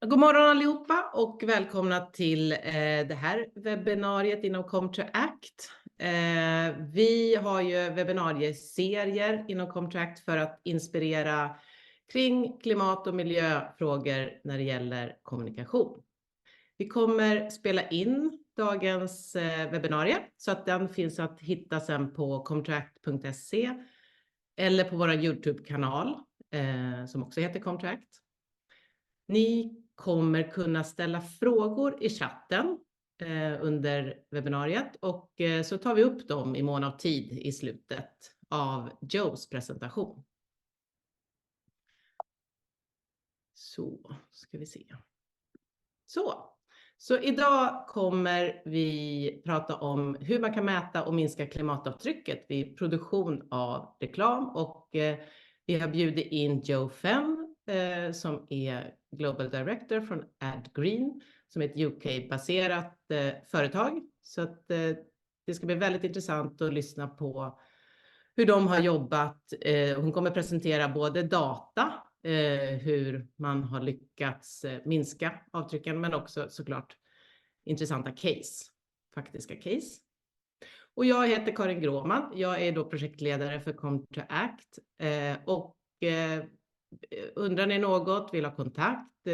God morgon allihopa och välkomna till det här webbinariet inom CommToTalk. Vi har ju webbinarieserier inom CommToTalk för att inspirera kring klimat- och miljöfrågor när det gäller kommunikation. Vi kommer spela in dagens webbinarie så att den finns att hitta sen på CommToTalk.se eller på vår YouTube-kanal som också heter CommToTalk. Ni kommer kunna ställa frågor i chatten under webbinariet och så tar vi upp dem i mån av tid i slutet av Jos presentation. Så ska vi se. Så idag kommer vi prata om hur man kan mäta och minska klimatavtrycket vid produktion av reklam och vi har bjudit in Jo Fenn som är Global Director från ADGreen som är ett UK-baserat företag. Så att det ska bli väldigt intressant att lyssna på hur de har jobbat. Hon kommer presentera både data, hur man har lyckats minska avtrycken, men också såklart intressanta case, faktiska case. Och jag heter Karin Gråman, jag är då projektledare för CommToTalk och undrar ni något, vill ha kontakt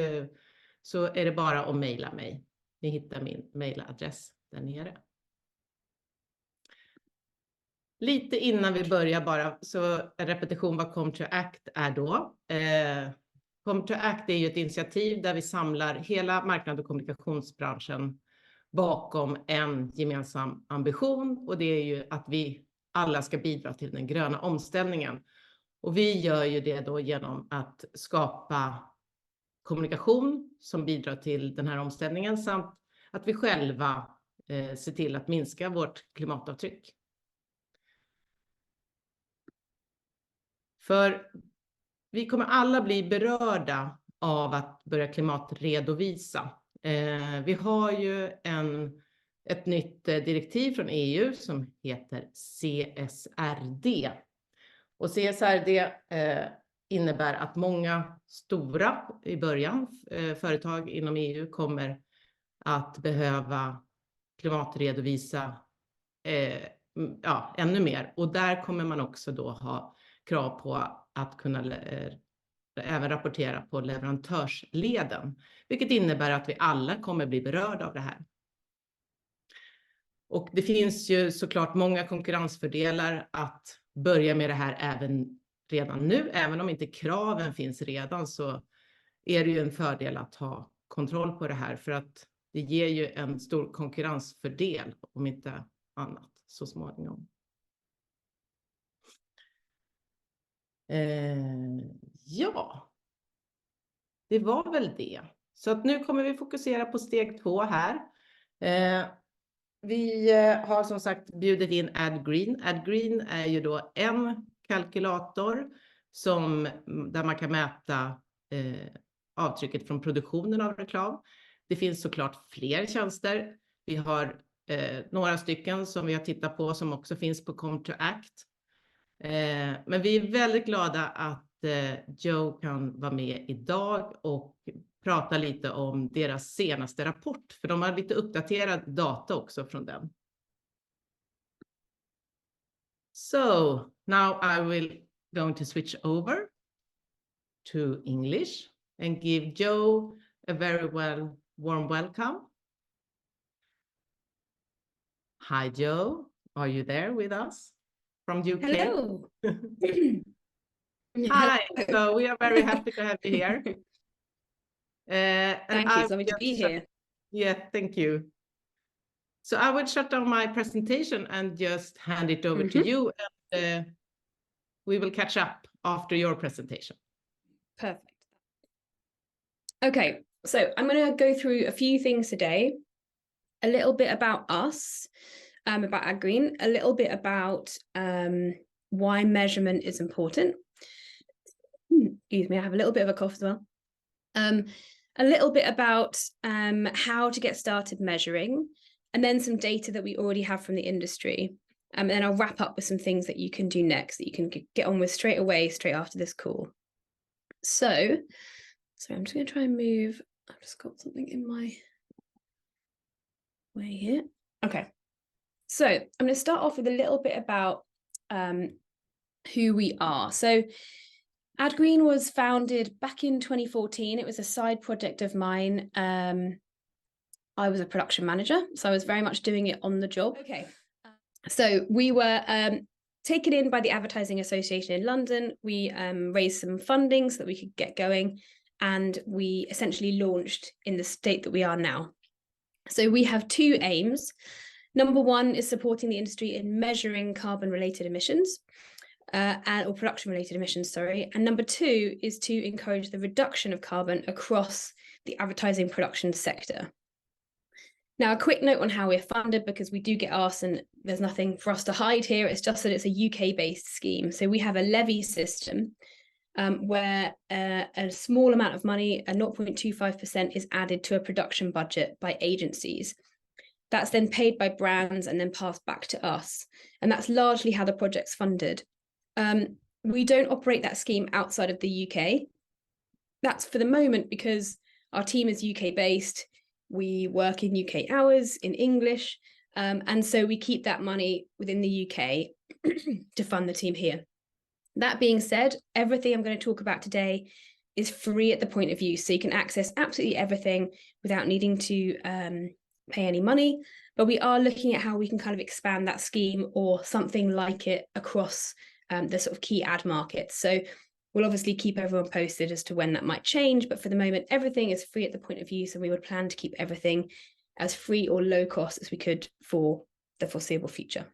så är det bara att mejla mig. Ni hittar min mejladress där nere. Lite innan vi börjar bara så en repetition vad CommToTalk är då. CommToTalk är ju ett initiativ där vi samlar hela marknad- och kommunikationsbranschen bakom en gemensam ambition och det är ju att vi alla ska bidra till den gröna omställningen. Och vi gör ju det då genom att skapa kommunikation som bidrar till den här omställningen samt att vi själva ser till att minska vårt klimatavtryck. För vi kommer alla bli berörda av att börja klimatredovisa. Vi har ju ett nytt direktiv från EU som heter CSRD. Och CSRD innebär att många stora i början företag inom EU kommer att behöva klimatredovisa ännu mer. Och där kommer man också då ha krav på att kunna även rapportera på leverantörsleden. Vilket innebär att vi alla kommer bli berörda av det här. Och det finns ju såklart många konkurrensfördelar att börja med det här även redan nu. Även om inte kraven finns redan så är det ju en fördel att ha kontroll på det här. För att det ger ju en stor konkurrensfördel om inte annat så småningom. Ja, det var väl det. Så att nu kommer vi fokusera på steg 2 här. Vi har som sagt bjudit in ADGreen. ADGreen är ju då en kalkylator där man kan mäta avtrycket från produktionen av reklam. Det finns såklart fler tjänster. Vi har några stycken som vi har tittat på som också finns på CommToTalk. Men vi är väldigt glada att Jo kan vara med idag och prata lite om deras senaste rapport. För de har lite uppdaterad data också från den. So now I will going to switch over to English and give Jo a very warm welcome. Hi Jo, are you there with us from UK? Hello. Hi, so we are very happy to have you here. Thank you, it's lovely to be here. Yeah, thank you. So I will shut down my presentation and just hand it over to you. And we will catch up after your presentation. Perfect. Okay, so I'm going to go through a few things today. A little bit about us, about ADGreen, a little bit about why measurement is important. Excuse me, I have a little bit of a cough as well. A little bit about how to get started measuring, and then some data that we already have from the industry. And then I'll wrap up with some things that you can do next that you can get on with straight away, straight after this call. So I'm just going to try and move I've just got something in my way here. Okay. So I'm going to start off with a little bit about who we are. So ADGreen was founded back in 2014. It was a side project of mine. I was a production manager, so I was very much doing it on the job. Okay. So we were taken in by the Advertising Association in London. We raised some funding so that we could get going, and we essentially launched in the state that we are now. So we have two aims. Number one is supporting the industry in measuring carbon-related emissions, or production-related emissions, sorry. And number two is to encourage the reduction of carbon across the advertising production sector. Now, a quick note on how we're funded, because we do get asked, and there's nothing for us to hide here. It's just that it's a UK-based scheme. So we have a levy system where a small amount of money, a 0.25%, is added to a production budget by agencies. That's then paid by brands and then passed back to us. And that's largely how the project's funded. We don't operate that scheme outside of the UK. That's for the moment because our team is UK-based. We work in UK hours, in English, and so we keep that money within the UK to fund the team here. That being said, everything I'm going to talk about today is free at the point of use, so you can access absolutely everything without needing to pay any money, but we are looking at how we can kind of expand that scheme or something like it across the sort of key ad markets. So we'll obviously keep everyone posted as to when that might change, but for the moment, everything is free at the point of use, and we would plan to keep everything as free or low cost as we could for the foreseeable future.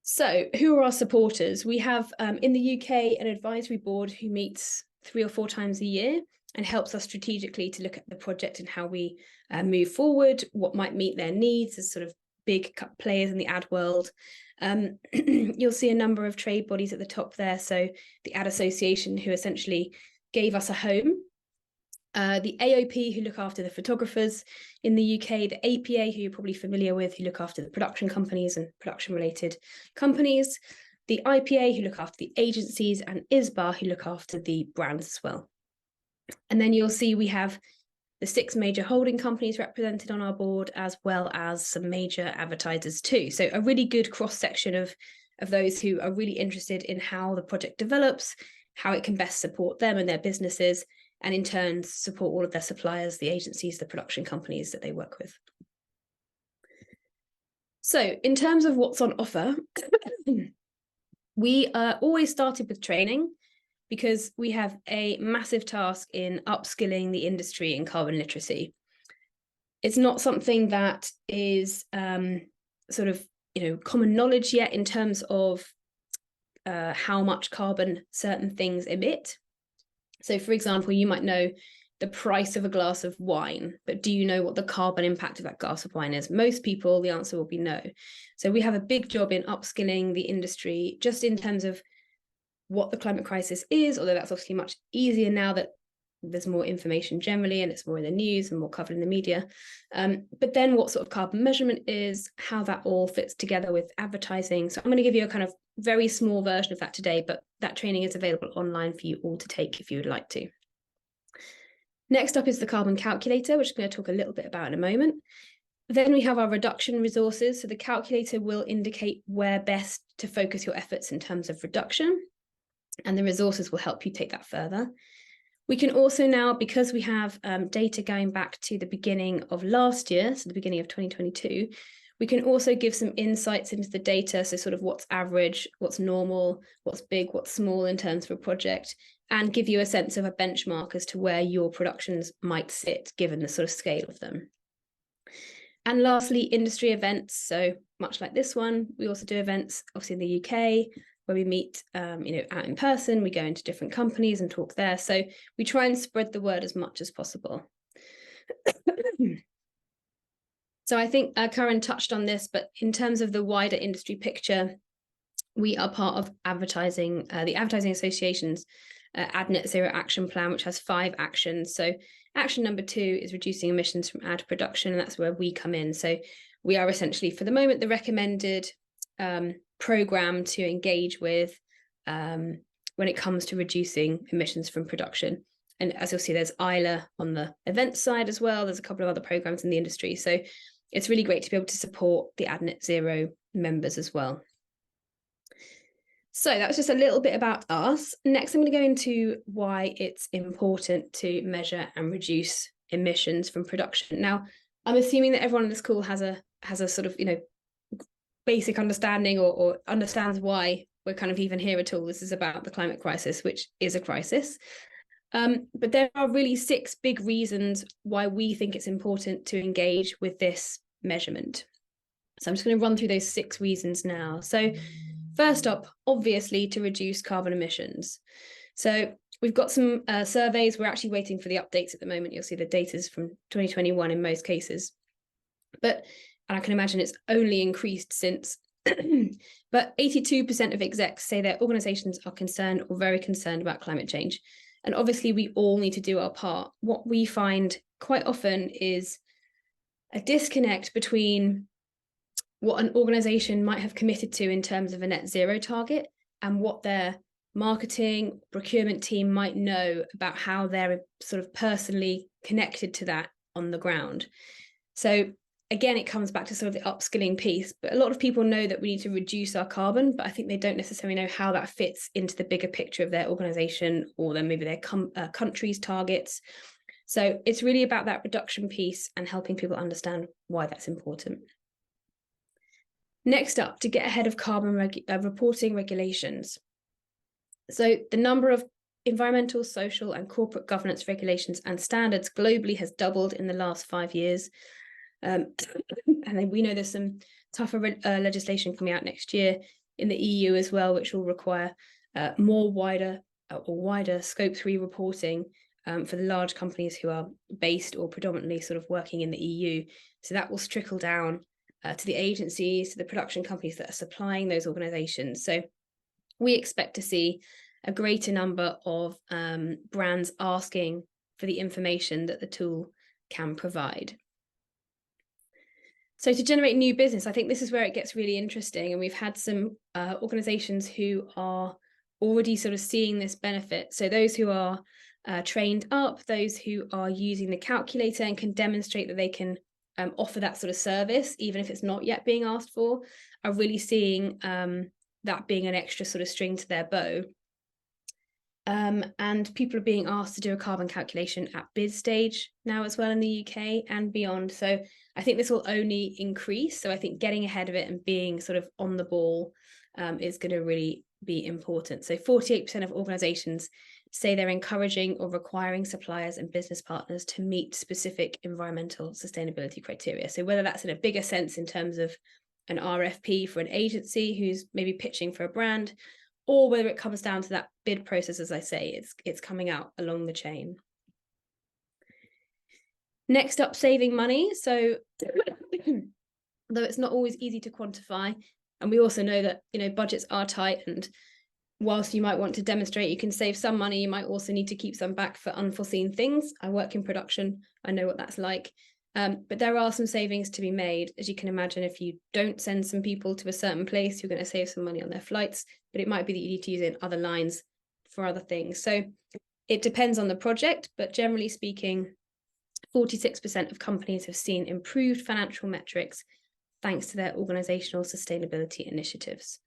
So who are our supporters? We have in the UK an advisory board who meets 3 or 4 times a year and helps us strategically to look at the project and how we move forward, what might meet their needs as sort of big players in the ad world. You'll see a number of trade bodies at the top there. So the Ad Association, who essentially gave us a home. The AOP, who look after the photographers in the UK. The APA, who you're probably familiar with, who look after the production companies and production-related companies. The IPA, who look after the agencies, and ISBA, who look after the brands as well. And then you'll see we have the 6 major holding companies represented on our board, as well as some major advertisers too. So a really good cross-section of those who are really interested in how the project develops, how it can best support them and their businesses, and in turn support all of their suppliers, the agencies, the production companies that they work with. So in terms of what's on offer, we always started with training, because we have a massive task in upskilling the industry in carbon literacy. It's not something that is sort of common knowledge yet in terms of how much carbon certain things emit. So for example, you might know the price of a glass of wine, but do you know what the carbon impact of that glass of wine is? Most people, the answer will be no. So we have a big job in upskilling the industry just in terms of what the climate crisis is, although that's obviously much easier now that there's more information generally and it's more in the news and more covered in the media. But then what sort of carbon measurement is, how that all fits together with advertising. So I'm going to give you a kind of very small version of that today, but that training is available online for you all to take if you would like to. Next up is the carbon calculator, which I'm going to talk a little bit about in a moment. Then we have our reduction resources. So the calculator will indicate where best to focus your efforts in terms of reduction, and the resources will help you take that further. We can also now, because we have data going back to the beginning of last year, so the beginning of 2022, we can also give some insights into the data, so sort of what's average, what's normal, what's big, what's small in terms of a project, and give you a sense of a benchmark as to where your productions might sit, given the sort of scale of them. And lastly, industry events. So much like this one, we also do events, obviously in the UK, where we meet, out in person, we go into different companies and talk there. So we try and spread the word as much as possible. So I think Karen touched on this, but in terms of the wider industry picture, we are part of advertising, the Advertising Association's Ad Net Zero Action Plan, which has 5 actions. So action number 2 is reducing emissions from ad production, and that's where we come in. So we are essentially, for the moment, the recommended program to engage with when it comes to reducing emissions from production. And as you'll see, there's Isla on the event side as well. There's a couple of other programs in the industry. So it's really great to be able to support the AdNet Zero members as well. So that was just a little bit about us. Next, I'm going to go into why it's important to measure and reduce emissions from production. Now, I'm assuming that everyone on this call has a sort of, basic understanding or understands why we're kind of even here at all. This is about the climate crisis, which is a crisis. But there are really 6 big reasons why we think it's important to engage with this measurement. So I'm just going to run through those 6 reasons now. So first up, obviously, to reduce carbon emissions. So we've got some surveys. We're actually waiting for the updates at the moment. You'll see the data's from 2021 in most cases. And I can imagine it's only increased since. But 82% of execs say their organizations are concerned or very concerned about climate change. And obviously, we all need to do our part. What we find quite often is a disconnect between what an organization might have committed to in terms of a net zero target and what their marketing procurement team might know about how they're sort of personally connected to that on the ground. So again, it comes back to sort of the upskilling piece, but a lot of people know that we need to reduce our carbon, but I think they don't necessarily know how that fits into the bigger picture of their organization or then maybe their country's targets. So it's really about that reduction piece and helping people understand why that's important. Next up, to get ahead of carbon reporting regulations. So the number of environmental, social, and corporate governance regulations and standards globally has doubled in the last 5 years. And then we know there's some tougher legislation coming out next year in the EU as well, which will require wider scope 3 reporting for the large companies who are based or predominantly sort of working in the EU. So that will trickle down to the agencies, to the production companies that are supplying those organizations. So we expect to see a greater number of brands asking for the information that the tool can provide. So to generate new business, I think this is where it gets really interesting. And we've had some organizations who are already sort of seeing this benefit. So those who are trained up, those who are using the calculator and can demonstrate that they can offer that sort of service, even if it's not yet being asked for, are really seeing that being an extra sort of string to their bow. And people are being asked to do a carbon calculation at bid stage now as well in the UK and beyond. So I think this will only increase. So I think getting ahead of it and being sort of on the ball is going to really be important. So 48% of organizations say they're encouraging or requiring suppliers and business partners to meet specific environmental sustainability criteria. So whether that's in a bigger sense in terms of an RFP for an agency who's maybe pitching for a brand, or whether it comes down to that bid process, as I say, it's coming out along the chain. Next up, saving money. So though it's not always easy to quantify, and we also know that budgets are tight, and whilst you might want to demonstrate you can save some money, you might also need to keep some back for unforeseen things. I work in production, I know what that's like. But there are some savings to be made. As you can imagine, if you don't send some people to a certain place, you're going to save some money on their flights, but it might be that you need to use it in other lines for other things. So it depends on the project, but generally speaking, 46% of companies have seen improved financial metrics thanks to their organizational sustainability initiatives.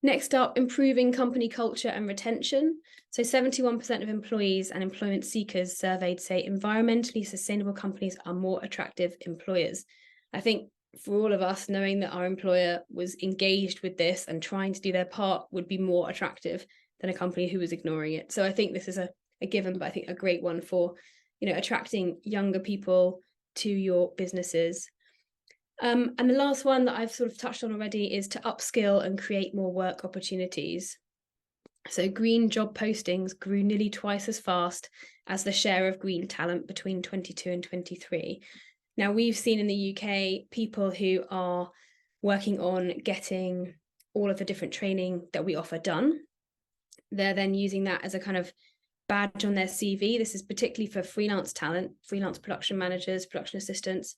Next up, improving company culture and retention. So 71% of employees and employment seekers surveyed say environmentally sustainable companies are more attractive employers. I think for all of us, knowing that our employer was engaged with this and trying to do their part would be more attractive than a company who was ignoring it. So I think this is a given, but I think a great one for, attracting younger people to your businesses. And the last one that I've sort of touched on already is to upskill and create more work opportunities. So green job postings grew nearly twice as fast as the share of green talent between 22 and 23. Now, we've seen in the UK people who are working on getting all of the different training that we offer done. They're then using that as a kind of badge on their CV. This is particularly for freelance talent, freelance production managers, production assistants,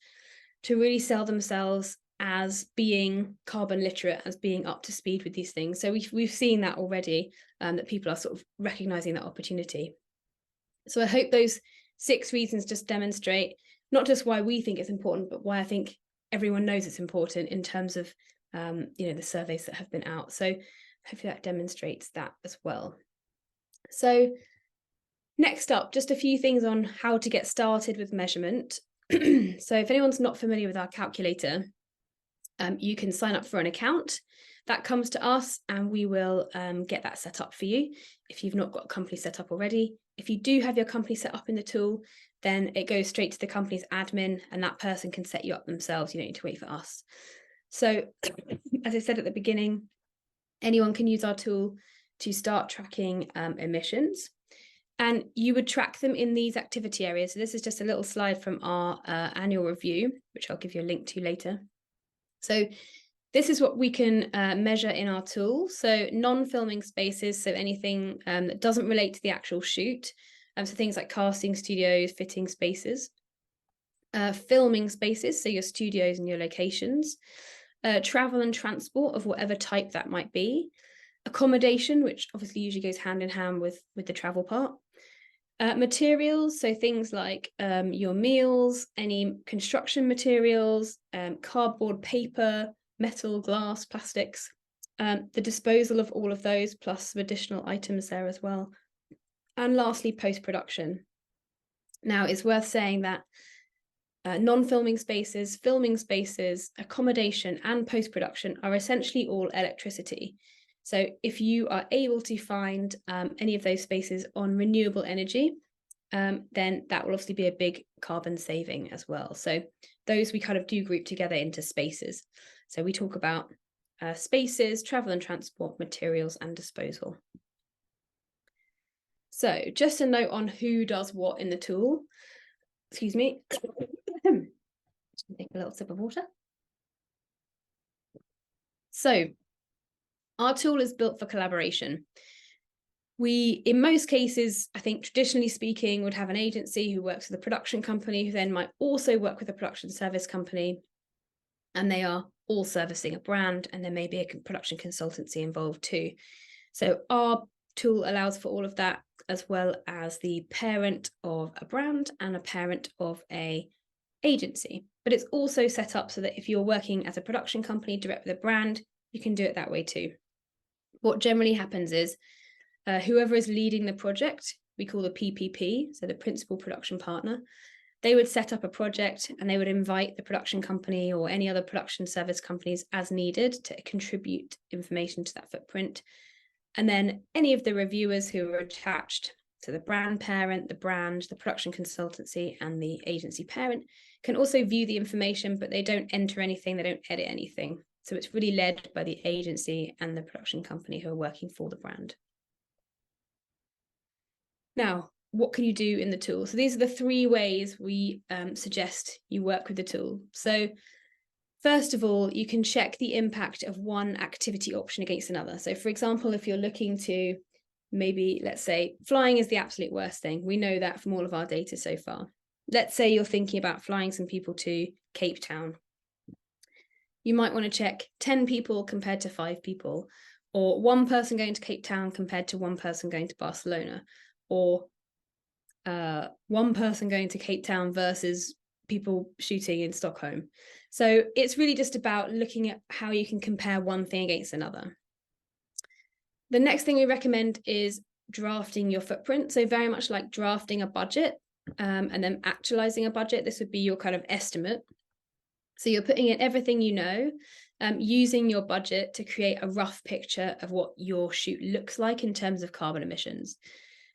to really sell themselves as being carbon literate, as being up to speed with these things. So we've seen that already, that people are sort of recognizing that opportunity. So I hope those 6 reasons just demonstrate not just why we think it's important, but why I think everyone knows it's important in terms of the surveys that have been out. So hopefully that demonstrates that as well. So next up, just a few things on how to get started with measurement. So if anyone's not familiar with our calculator, you can sign up for an account. That comes to us and we will get that set up for you if you've not got a company set up already. If you do have your company set up in the tool, then it goes straight to the company's admin and that person can set you up themselves. You don't need to wait for us. So as I said at the beginning, anyone can use our tool to start tracking emissions. And you would track them in these activity areas. So this is just a little slide from our annual review, which I'll give you a link to later. So this is what we can measure in our tool. So non-filming spaces, so anything that doesn't relate to the actual shoot. So things like casting studios, fitting spaces. Filming spaces, so your studios and your locations. Travel and transport of whatever type that might be. Accommodation, which obviously usually goes hand in hand with the travel part. Materials, so things like your meals, any construction materials, cardboard, paper, metal, glass, plastics, the disposal of all of those, plus some additional items there as well. And lastly, post-production. Now, it's worth saying that non-filming spaces, filming spaces, accommodation, and post-production are essentially all electricity. So if you are able to find any of those spaces on renewable energy, then that will obviously be a big carbon saving as well. So those we kind of do group together into spaces. So we talk about spaces, travel and transport, materials, and disposal. So just a note on who does what in the tool. Excuse me. Take a little sip of water. So our tool is built for collaboration. We, in most cases, I think traditionally speaking, would have an agency who works with a production company who then might also work with a production service company, and they are all servicing a brand, and there may be a production consultancy involved too. So our tool allows for all of that, as well as the parent of a brand and a parent of a agency. But it's also set up so that if you're working as a production company direct with a brand, you can do it that way too. What generally happens is whoever is leading the project, we call the PPP, so the principal production partner, they would set up a project and they would invite the production company or any other production service companies as needed to contribute information to that footprint. And then any of the reviewers who are attached to the brand parent, the brand, the production consultancy, and the agency parent can also view the information, but they don't enter anything, they don't edit anything. So it's really led by the agency and the production company who are working for the brand. Now, what can you do in the tool? So these are the 3 ways we suggest you work with the tool. So first of all, you can check the impact of one activity option against another. So for example, if you're looking to maybe, let's say, flying is the absolute worst thing. We know that from all of our data so far. Let's say you're thinking about flying some people to Cape Town. You might want to check 10 people compared to 5 people, or 1 person going to Cape Town compared to 1 person going to Barcelona, or 1 person going to Cape Town versus people shooting in Stockholm. So it's really just about looking at how you can compare one thing against another. The next thing we recommend is drafting your footprint. So very much like drafting a budget and then actualizing a budget. This would be your kind of estimate. So you're putting in everything you know, using your budget to create a rough picture of what your shoot looks like in terms of carbon emissions.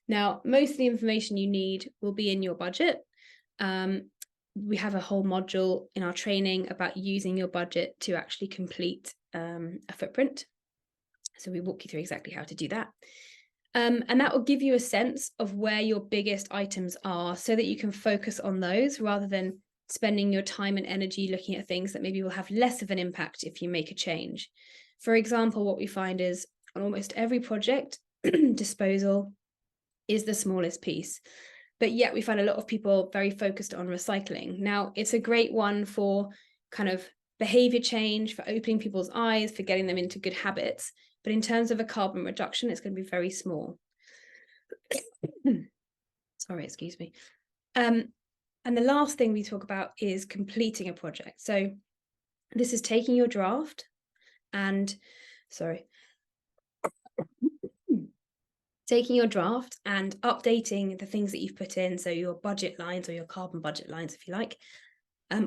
Now, most of the information you need will be in your budget. We have a whole module in our training about using your budget to actually complete a footprint. So we walk you through exactly how to do that. And that will give you a sense of where your biggest items are so that you can focus on those rather than spending your time and energy looking at things that maybe will have less of an impact if you make a change. For example, what we find is on almost every project, disposal is the smallest piece. But yet we find a lot of people very focused on recycling. Now, it's a great one for kind of behavior change, for opening people's eyes, for getting them into good habits. But in terms of a carbon reduction, it's going to be very small. Sorry, excuse me. And the last thing we talk about is completing a project. So this is taking your draft and, taking your draft and updating the things that you've put in, so your budget lines or your carbon budget lines, if you like,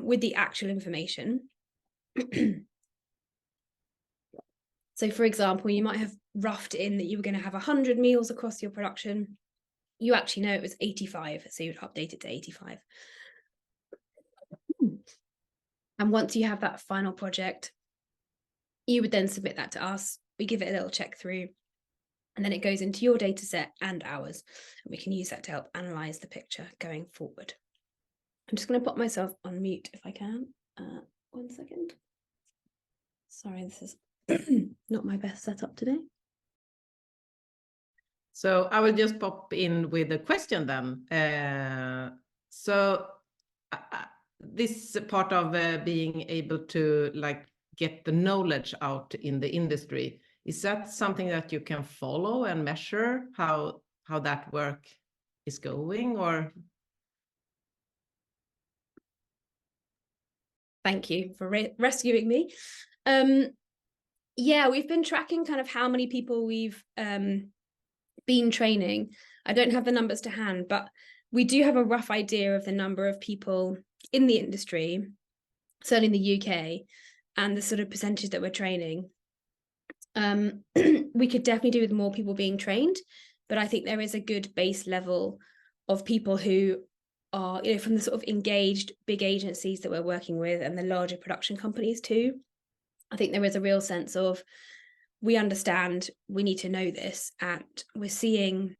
with the actual information. So for example, you might have roughed in that you were going to have 100 meals across your production. You actually know it was 85, so you would update it to 85. And once you have that final project, you would then submit that to us. We give it a little check through, and then it goes into your data set and ours. And we can use that to help analyze the picture going forward. I'm just going to put myself on mute if I can. 1 second. Sorry, this is not my best setup today. So I will just pop in with a question then. This part of being able to get the knowledge out in the industry, is that something that you can follow and measure how that work is going, or? Thank you for rescuing me. Yeah, we've been tracking kind of how many people we've been training. I don't have the numbers to hand, but we do have a rough idea of the number of people in the industry, certainly in the UK, and the sort of percentage that we're training. We could definitely do with more people being trained, but I think there is a good base level of people who are, from the sort of engaged big agencies that we're working with and the larger production companies too. I think there is a real sense of, we understand we need to know this, and we're seeing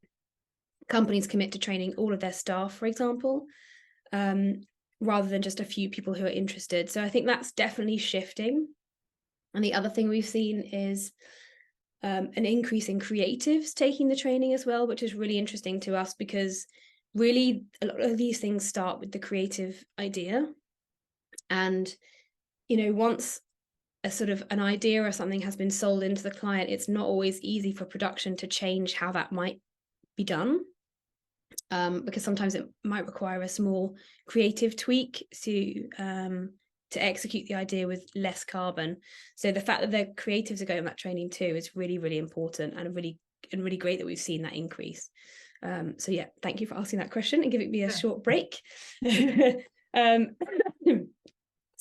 companies commit to training all of their staff, for example, rather than just a few people who are interested. So I think that's definitely shifting. And the other thing we've seen is an increase in creatives taking the training as well, which is really interesting to us, because really a lot of these things start with the creative idea. And, once a sort of an idea or something has been sold into the client, it's not always easy for production to change how that might be done, because sometimes it might require a small creative tweak to execute the idea with less carbon. So the fact that the creatives are going on that training too is really, really important, and really great that we've seen that increase. So yeah, thank you for asking that question and giving me a short break.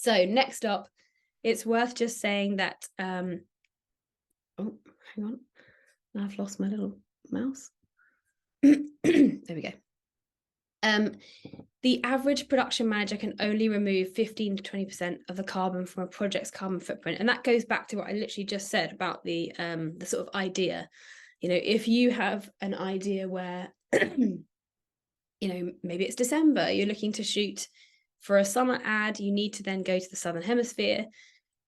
So next up, it's worth just saying that, oh, hang on, I've lost my little mouse. There we go. The average production manager can only remove 15 to 20% of the carbon from a project's carbon footprint. And that goes back to what I literally just said about the sort of idea. If you have an idea where, maybe it's December, you're looking to shoot for a summer ad, you need to then go to the Southern Hemisphere.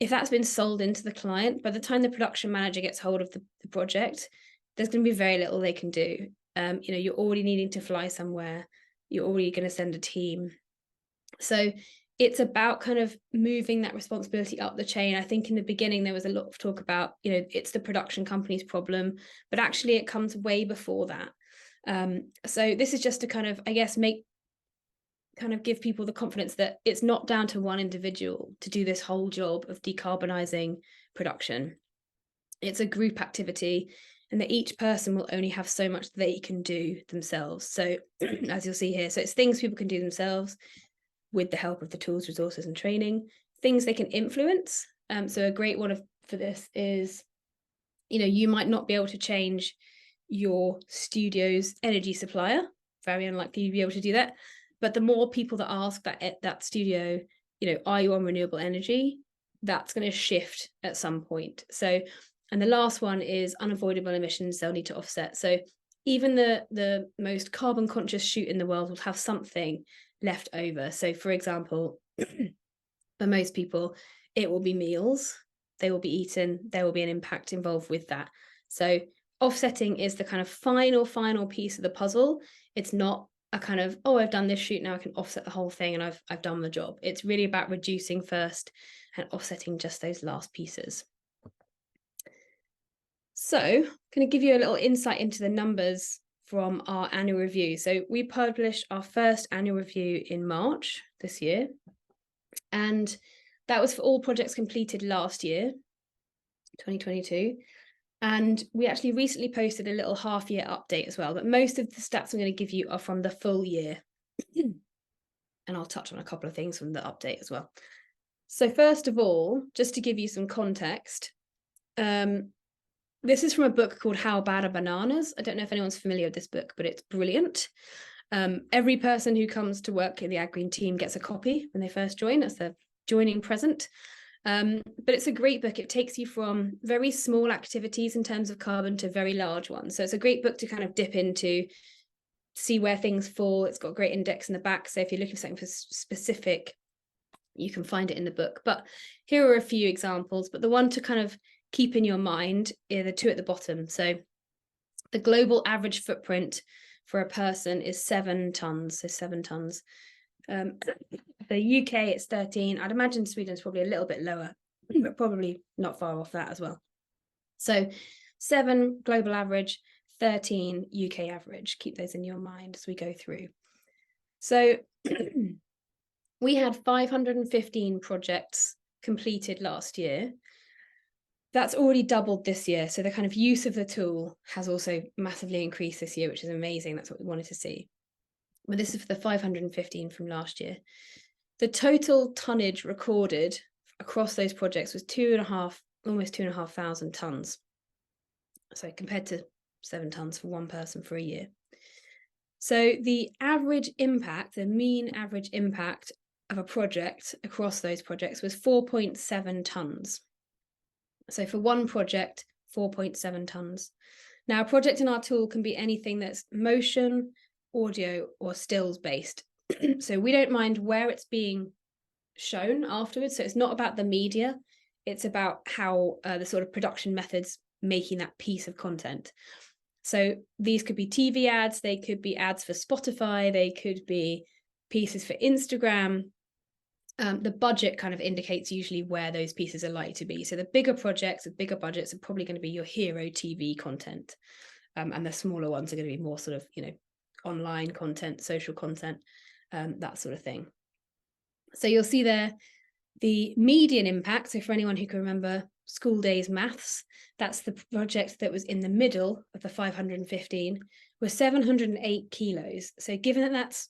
If that's been sold into the client, by the time the production manager gets hold of the project, there's going to be very little they can do. You're already needing to fly somewhere. You're already going to send a team. So it's about kind of moving that responsibility up the chain. I think in the beginning, there was a lot of talk about, it's the production company's problem, but actually it comes way before that. So this is just to kind of, I guess, give people the confidence that it's not down to one individual to do this whole job of decarbonising production. It's a group activity, and that each person will only have so much they can do themselves. So as you'll see here, so it's things people can do themselves with the help of the tools, resources and training, things they can influence. So a great one for this is, you might not be able to change your studio's energy supplier, very unlikely you'd be able to do that. But the more people that ask that studio, are you on renewable energy? That's going to shift at some point. So, and the last one is unavoidable emissions they'll need to offset. So even the most carbon conscious shoot in the world will have something left over. So for example, for most people, it will be meals, they will be eaten, there will be an impact involved with that. So offsetting is the kind of final piece of the puzzle. It's not a kind of, oh, I've done this shoot, now I can offset the whole thing and I've done the job. It's really about reducing first and offsetting just those last pieces. So I'm going to give you a little insight into the numbers from our annual review. So we published our first annual review in March this year, and that was for all projects completed last year, 2022. And we actually recently posted a little half-year update as well, but most of the stats I'm going to give you are from the full year. And I'll touch on a couple of things from the update as well. So first of all, just to give you some context, this is from a book called How Bad Are Bananas? I don't know if anyone's familiar with this book, but it's brilliant. Every person who comes to work in the ADGreen team gets a copy when they first join as their joining present. But it's a great book. It takes you from very small activities in terms of carbon to very large ones. So it's a great book to kind of dip into, see where things fall. It's got a great index in the back. So if you're looking for something specific, you can find it in the book. But here are a few examples. But the one to kind of keep in your mind are the two at the bottom. So the global average footprint for a person is 7 tons. So 7 tons. The UK, it's 13. I'd imagine Sweden's probably a little bit lower, but probably not far off that as well. So 7 global average, 13 UK average. Keep those in your mind as we go through. So we had 515 projects completed last year. That's already doubled this year. So the kind of use of the tool has also massively increased this year, which is amazing. That's what we wanted to see. But this is for the 515 from last year. The total tonnage recorded across those projects was almost 2,500 tons. So compared to 7 tons for one person for a year. So the average impact, the mean average impact of a project across those projects was 4.7 tons. So for one project, 4.7 tons. Now, a project in our tool can be anything that's motion, audio, or stills based. So we don't mind where it's being shown afterwards. So it's not about the media. It's about how the sort of production methods making that piece of content. So these could be TV ads, they could be ads for Spotify, they could be pieces for Instagram. The budget kind of indicates usually where those pieces are likely to be. So the bigger projects with bigger budgets are probably going to be your hero TV content. And the smaller ones are going to be more sort of, online content, social content, that sort of thing. So you'll see there the median impact. So for anyone who can remember school days maths, that's the project that was in the middle of the 515, was 708 kilos. So given that that's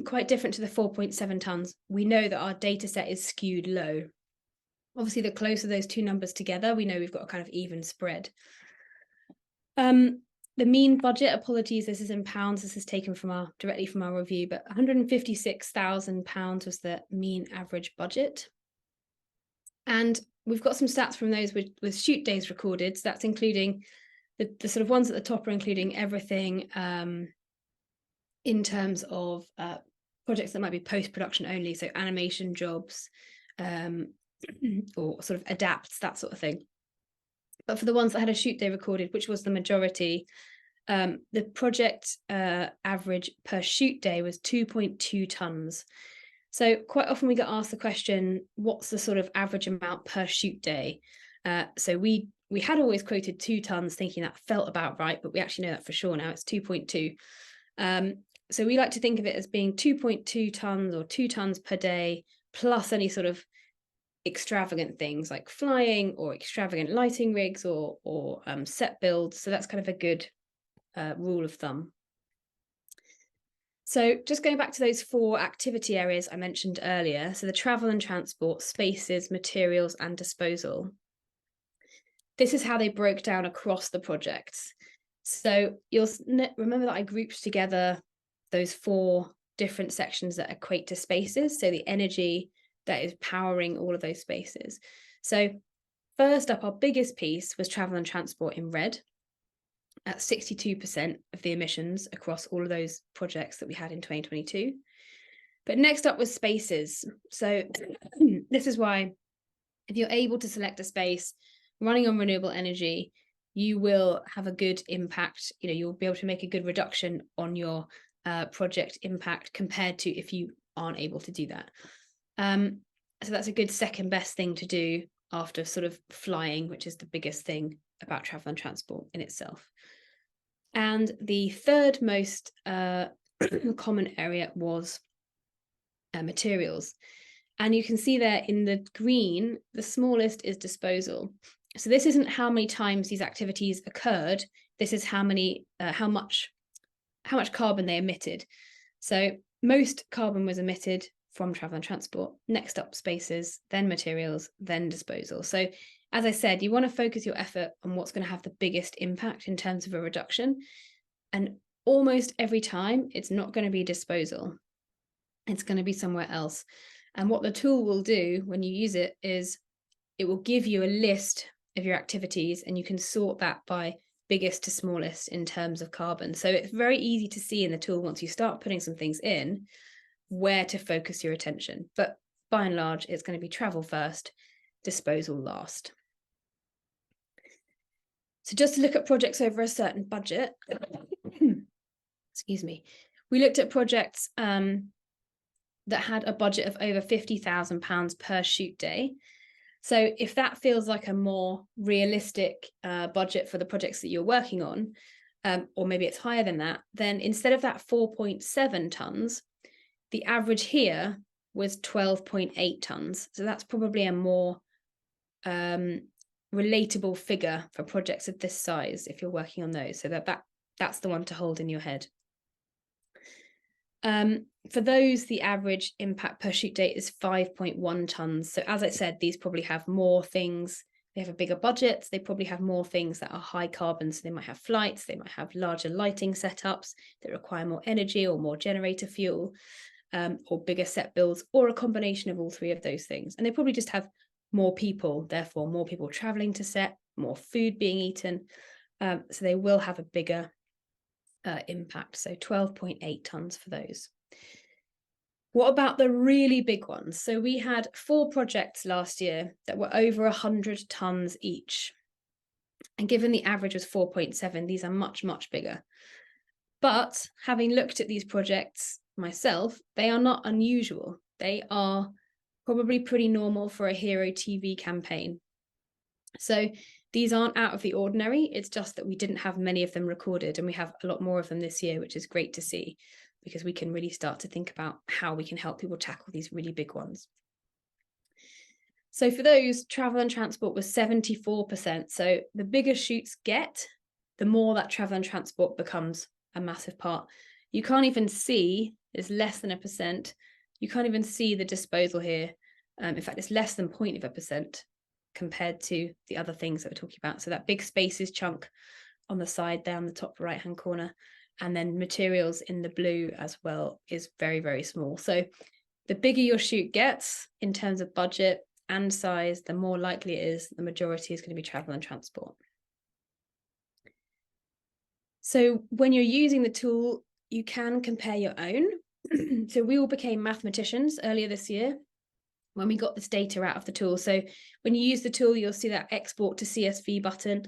quite different to the 4.7 tons, we know that our data set is skewed low. Obviously, the closer those two numbers together, we know we've got a kind of even spread. The mean budget, apologies, this is in pounds, this is taken directly from our review, but £156,000 was the mean average budget. And we've got some stats from those with shoot days recorded. So that's including the sort of ones at the top are including everything in terms of projects that might be post-production only, so animation jobs or sort of adapts, that sort of thing. But for the ones that had a shoot day recorded, which was the majority, the project average per shoot day was 2.2 tons. So quite often we get asked the question, what's the sort of average amount per shoot day? So we had always quoted 2 tons, thinking that felt about right, but we actually know that for sure now, it's 2.2. So we like to think of it as being 2.2 tons or 2 tons per day, plus any sort of extravagant things like flying or extravagant lighting rigs or set builds. So that's kind of a good rule of thumb. So just going back to those 4 activity areas I mentioned earlier, so the travel and transport, spaces, materials, and disposal. This is how they broke down across the projects. So you'll remember that I grouped together those 4 different sections that equate to spaces. So the energy that is powering all of those spaces. So first up, our biggest piece was travel and transport in red. At 62% of the emissions across all of those projects that we had in 2022. But next up was spaces. So this is why if you're able to select a space running on renewable energy, you will have a good impact. You'll be able to make a good reduction on your project impact compared to if you aren't able to do that. So that's a good second best thing to do after sort of flying, which is the biggest thing about travel and transport in itself. And the third most common area was materials. And you can see there in the green, the smallest is disposal. So this isn't how many times these activities occurred. This is how much carbon they emitted. So most carbon was emitted from travel and transport. Next up, spaces, then materials, then disposal. So as I said, you want to focus your effort on what's going to have the biggest impact in terms of a reduction. And almost every time, it's not going to be disposal. It's going to be somewhere else. And what the tool will do when you use it is it will give you a list of your activities, and you can sort that by biggest to smallest in terms of carbon. So it's very easy to see in the tool, once you start putting some things in, where to focus your attention. But by and large, it's going to be travel first, disposal last. So just to look at projects over a certain budget, excuse me, we looked at projects that had a budget of over £50,000 per shoot day. So if that feels like a more realistic budget for the projects that you're working on, or maybe it's higher than that, then instead of that 4.7 tonnes, the average here was 12.8 tonnes. So that's probably a more relatable figure for projects of this size if you're working on those. So that's the one to hold in your head. For those, the average impact per shoot day is 5.1 tonnes. So as I said, these probably have more things. They have a bigger budget. They probably have more things that are high carbon. So they might have flights, they might have larger lighting setups that require more energy or more generator fuel, or bigger set builds, or a combination of all three of those things. And they probably just have more people, therefore more people traveling to set, more food being eaten. So they will have a bigger impact. So 12.8 tonnes for those. What about the really big ones? So we had 4 projects last year that were over 100 tonnes each. And given the average was 4.7, these are much, much bigger. But having looked at these projects myself, they are not unusual. They are probably pretty normal for a hero TV campaign. So these aren't out of the ordinary. It's just that we didn't have many of them recorded, and we have a lot more of them this year, which is great to see, because we can really start to think about how we can help people tackle these really big ones. So for those, travel and transport was 74%. So the bigger shoots get, the more that travel and transport becomes a massive part. You can't even see, it's less than 1%. You can't even see the disposal here. In fact, it's less than 0.1% compared to the other things that we're talking about. So that big spaces chunk on the side down the top right hand corner, and then materials in the blue as well, is very, very small. So the bigger your shoot gets in terms of budget and size, the more likely it is the majority is going to be travel and transport. So when you're using the tool, you can compare your own. So we all became mathematicians earlier this year when we got this data out of the tool. So when you use the tool, you'll see that export to CSV button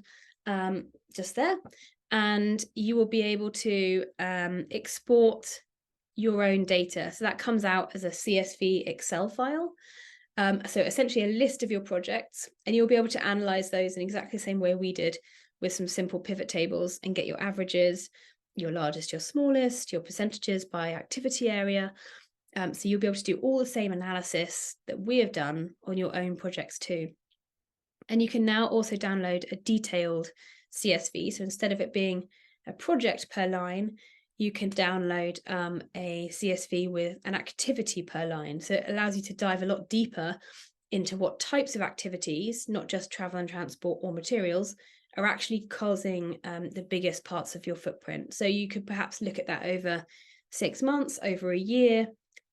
just there, and you will be able to export your own data. So that comes out as a CSV Excel file. So essentially a list of your projects, and you'll be able to analyze those in exactly the same way we did, with some simple pivot tables, and get your averages, your largest, your smallest, your percentages by activity area. So you'll be able to do all the same analysis that we have done on your own projects too. And you can now also download a detailed CSV. So instead of it being a project per line, you can download a CSV with an activity per line. So it allows you to dive a lot deeper into what types of activities, not just travel and transport or materials, are actually causing the biggest parts of your footprint. So you could perhaps look at that over 6 months, over a year,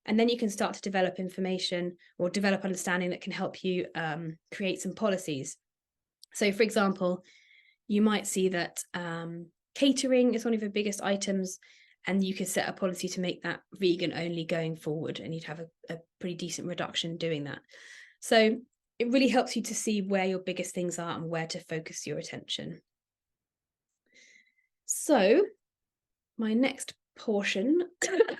and then you can start to develop information or develop understanding that can help you create some policies. So for example, you might see that catering is one of your biggest items, and you could set a policy to make that vegan only going forward, and you'd have a pretty decent reduction doing that. So it really helps you to see where your biggest things are and where to focus your attention. So my next portion,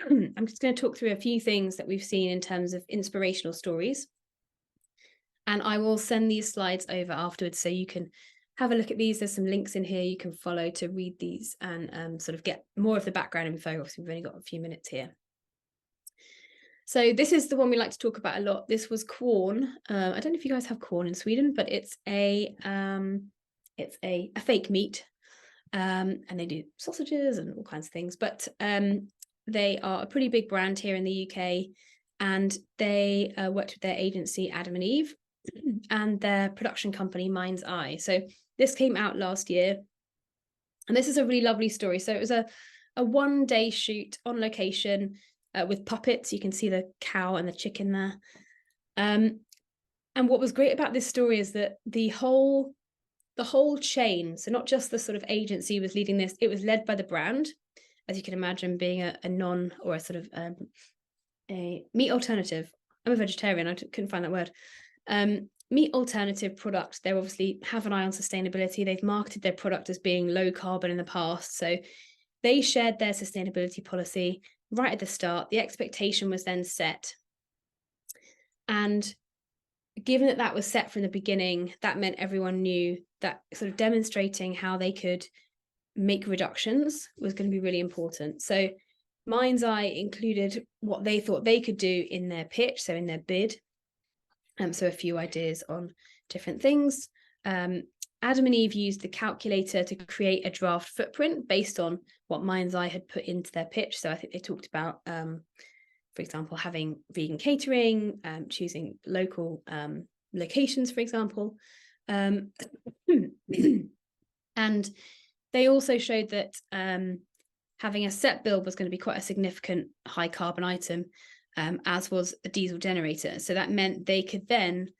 I'm just going to talk through a few things that we've seen in terms of inspirational stories. And I will send these slides over afterwards so you can have a look at these. There's some links in here you can follow to read these and sort of get more of the background info. Obviously, we've only got a few minutes here. So this is the one we like to talk about a lot. This was corn. I don't know if you guys have corn in Sweden, but it's a fake meat. And they do sausages and all kinds of things. But they are a pretty big brand here in the UK, and they worked with their agency Adam and Eve and their production company Mind's Eye. So this came out last year, and this is a really lovely story. So it was a one-day shoot on location with puppets. You can see the cow and the chicken there. And what was great about this story is that the whole chain, so not just the sort of agency was leading this, it was led by the brand, as you can imagine, being a non or a sort of a meat alternative. I'm a vegetarian, I couldn't find that word. Meat alternative product. They obviously have an eye on sustainability. They've marketed their product as being low carbon in the past. So they shared their sustainability policy right at the start. The expectation was then set. And given that that was set from the beginning, that meant everyone knew that sort of demonstrating how they could make reductions was going to be really important. So Mind's Eye included what they thought they could do in their pitch, so in their bid. So a few ideas on different things. Adam and Eve used the calculator to create a draft footprint based on what Mind's Eye had put into their pitch. So I think they talked about, for example, having vegan catering, choosing local locations, for example. And they also showed that having a set build was going to be quite a significant high carbon item, as was a diesel generator. So that meant they could then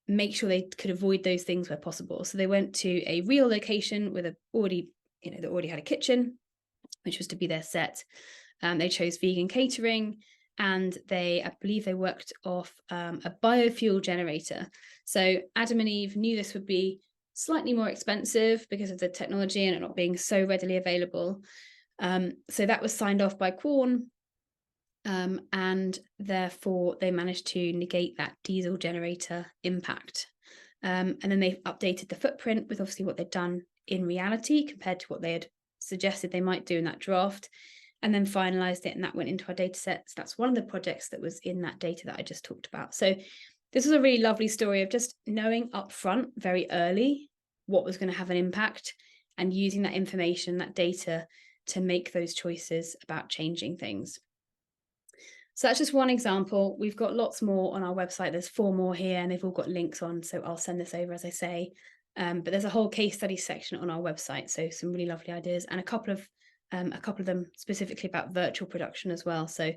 make sure they could avoid those things where possible. So they went to a real location with they already had a kitchen, which was to be their set. They chose vegan catering, and I believe they worked off a biofuel generator. So Adam and Eve knew this would be slightly more expensive because of the technology and it not being so readily available. So that was signed off by Quorn, and therefore they managed to negate that diesel generator impact. And then they updated the footprint with obviously what they'd done in reality compared to what they had suggested they might do in that draft, and then finalized it, and that went into our data set. So that's one of the projects that was in that data that I just talked about. So this was a really lovely story of just knowing upfront very early what was going to have an impact and using that information, that data, to make those choices about changing things. So that's just one example. We've got lots more on our website. There's 4 more here, and they've all got links on, so I'll send this over as I say. But there's a whole case study section on our website, so some really lovely ideas, and a couple of them specifically about virtual production as well. So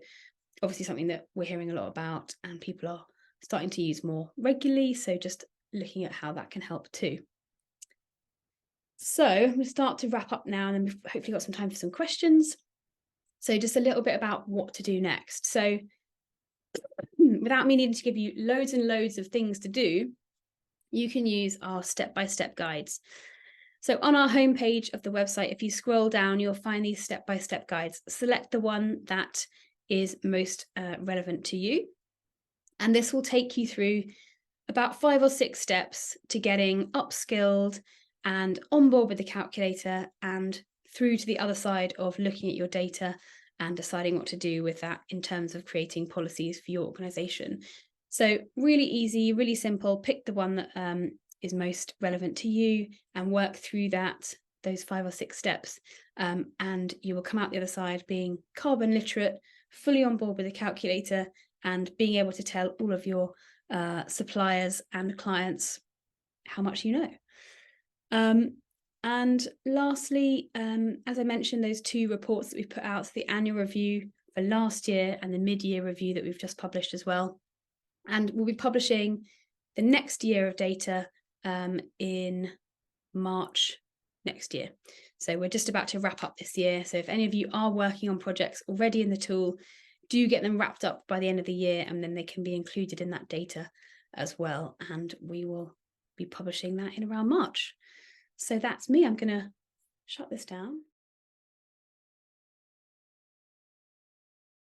obviously something that we're hearing a lot about and people are starting to use more regularly. So just looking at how that can help too. So we'll start to wrap up now, and then we've hopefully got some time for some questions. So just a little bit about what to do next. So without me needing to give you loads and loads of things to do, you can use our step-by-step guides. So on our homepage of the website, if you scroll down, you'll find these step-by-step guides. Select the one that is most relevant to you. And this will take you through about 5 or 6 steps to getting upskilled and on board with the calculator and through to the other side of looking at your data and deciding what to do with that in terms of creating policies for your organization. So really easy, really simple. Pick the one that is most relevant to you and work through those 5 or 6 steps. And you will come out the other side being carbon literate, fully on board with the calculator, and being able to tell all of your suppliers and clients how much you know. And lastly, as I mentioned, those 2 reports that we've put out, so the annual review for last year and the mid-year review that we've just published as well. And we'll be publishing the next year of data in March next year. So we're just about to wrap up this year. So if any of you are working on projects already in the tool, do get them wrapped up by the end of the year, and then they can be included in that data as well. And we will be publishing that in around March. So that's me. I'm going to shut this down.